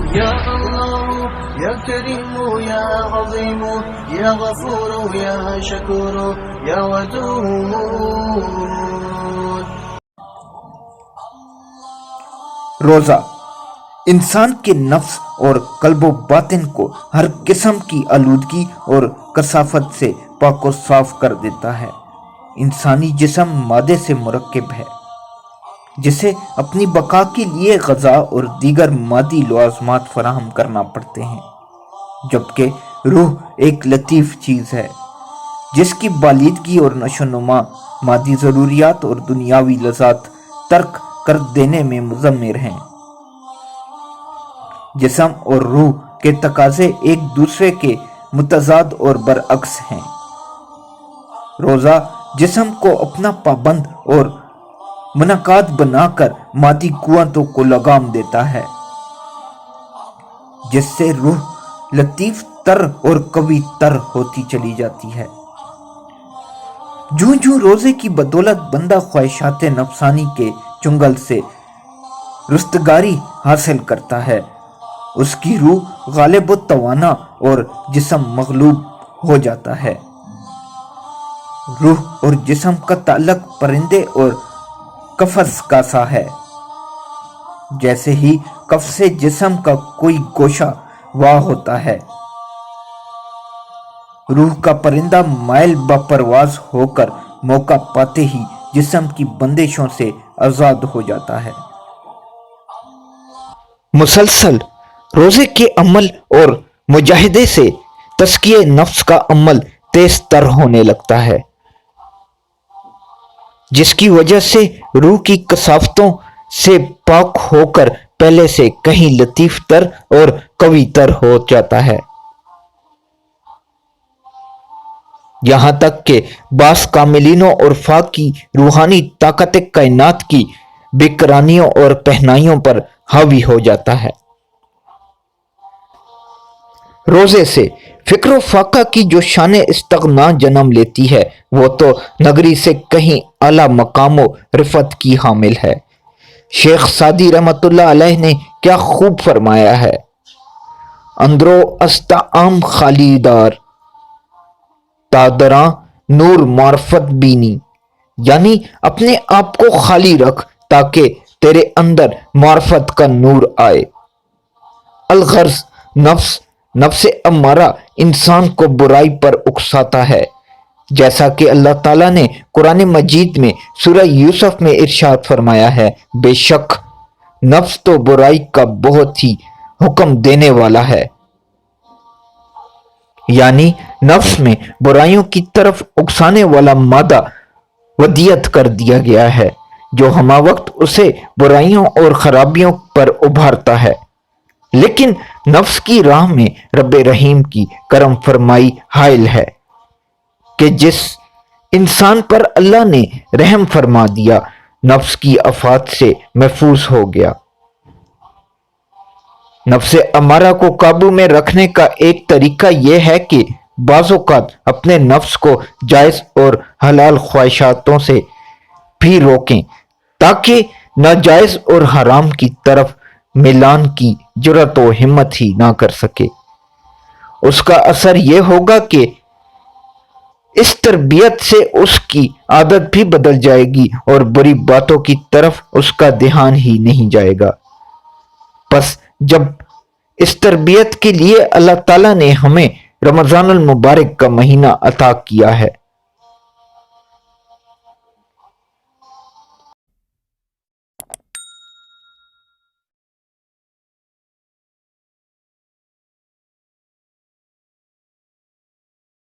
يا الله يا كريم يا عظيم يا غفور يا شكور يا ودود. روزہ انسان کے نفس اور قلب و باطن کو ہر قسم کی آلودگی اور کثافت سے پاک و صاف کر دیتا ہے۔ انسانی جسم مادے سے مرکب ہے جسے اپنی بقا کے لیے غذا اور دیگر مادی لوازمات فراہم کرنا پڑتے ہیں، جبکہ روح ایک لطیف چیز ہے جس کی بالیدگی اور نشو و نما مادی ضروریات اور دنیاوی لذات ترک کر دینے میں مضمر ہیں۔ جسم اور روح کے تقاضے ایک دوسرے کے متضاد اور برعکس ہیں۔ روزہ جسم کو اپنا پابند اور منعقد بنا کر مادی قوتوں کو لگام دیتا ہے، جس سے روح لطیف تر اور قوی تر ہوتی چلی جاتی ہے۔ جوں جوں روزے کی بدولت بندہ خواہشات نفسانی کے چنگل سے رستگاری حاصل کرتا ہے، اس کی روح غالب و توانا اور جسم مغلوب ہو جاتا ہے۔ روح اور جسم کا تعلق پرندے اور قفس کا سا ہے۔ جیسے ہی کف سے جسم کا کوئی گوشہ واہ ہوتا ہے، روح کا پرندہ مائل بپرواز ہو کر موقع پاتے ہی جسم کی بندشوں سے آزاد ہو جاتا ہے۔ مسلسل روزے کے عمل اور مجاہدے سے تزکیہ نفس کا عمل تیز تر ہونے لگتا ہے، جس کی وجہ سے روح کی کثافتوں سے پاک ہو کر پہلے سے کہیں لطیف تر اور قوی تر ہو جاتا ہے، یہاں تک کہ بعض کاملینوں اور فاق کی روحانی طاقت کائنات کی بکرانیوں اور پہنائیوں پر حاوی ہو جاتا ہے۔ روزے سے فکر و فاقہ کی جو شان استغنا جنم لیتی ہے وہ تو نگری سے کہیں اعلیٰ مقام و رفعت کی حامل ہے۔ شیخ سعدی رحمۃ اللہ علیہ نے کیا خوب فرمایا ہے: اندرو استعام خالی دار تادراں نور معرفت بینی، یعنی اپنے آپ کو خالی رکھ تاکہ تیرے اندر معرفت کا نور آئے۔ الغرض نفس امارہ انسان کو برائی پر اکساتا ہے، جیسا کہ اللہ تعالیٰ نے قرآن مجید میں سورہ یوسف میں ارشاد فرمایا ہے: بے شک نفس تو برائی کا بہت ہی حکم دینے والا ہے، یعنی نفس میں برائیوں کی طرف اکسانے والا مادہ ودیت کر دیا گیا ہے جو ہمہ وقت اسے برائیوں اور خرابیوں پر ابھارتا ہے۔ لیکن نفس کی راہ میں رب رحیم کی کرم فرمائی حائل ہے کہ جس انسان پر اللہ نے رحم فرما دیا نفس کی آفات سے محفوظ ہو گیا۔ نفس امارہ کو قابو میں رکھنے کا ایک طریقہ یہ ہے کہ بعض اوقات اپنے نفس کو جائز اور حلال خواہشاتوں سے بھی روکیں تاکہ ناجائز اور حرام کی طرف میلان کی جرأت و ہمت ہی نہ کر سکے۔ اس کا اثر یہ ہوگا کہ اس تربیت سے اس کی عادت بھی بدل جائے گی اور بری باتوں کی طرف اس کا دھیان ہی نہیں جائے گا۔ پس جب اس تربیت کے لیے اللہ تعالیٰ نے ہمیں رمضان المبارک کا مہینہ عطا کیا ہے